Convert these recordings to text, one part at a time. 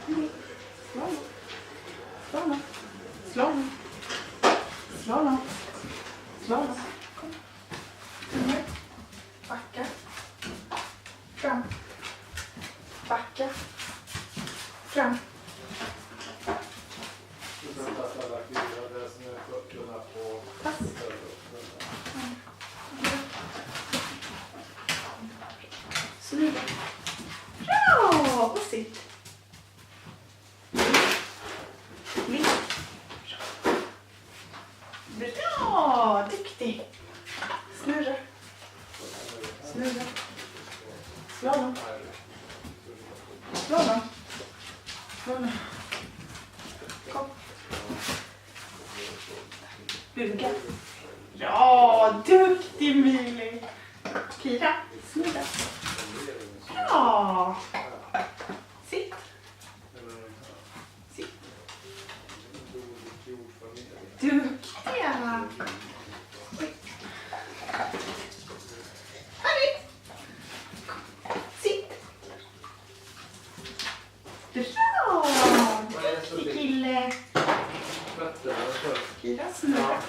Slalom. Slalom. Slalom. Slalom. Kom. Ner. Backa. Fram. Backa. Fram. Pass. Snyggt. Bra! Och sitt. Bra! Duktig. Snurra. Snurra. Slalom. Slalom. Slalom. Kom. Buga. Ja, duktig Mili. Kira, snurra. Ja. Sitt. Sitt. Duktiga. Härligt. Sitt. Bra. Duktig kille. Kira snurra.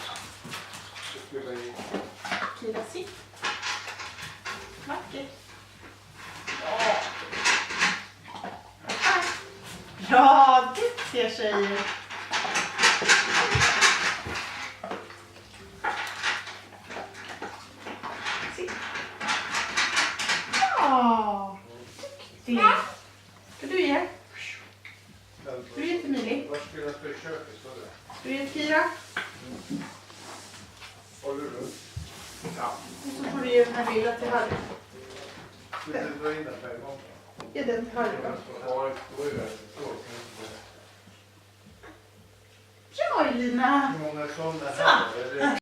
Kira sitt. Vackert. Bra, duktiga tjejer. Sitt. Bra, duktig. Ska du ge? Du ger till Mili. Du ger till Kira. Ja. Och så får du ge den här lilla till Harry. Ge den till Harry då. Bra Elina! Hur många sådana här?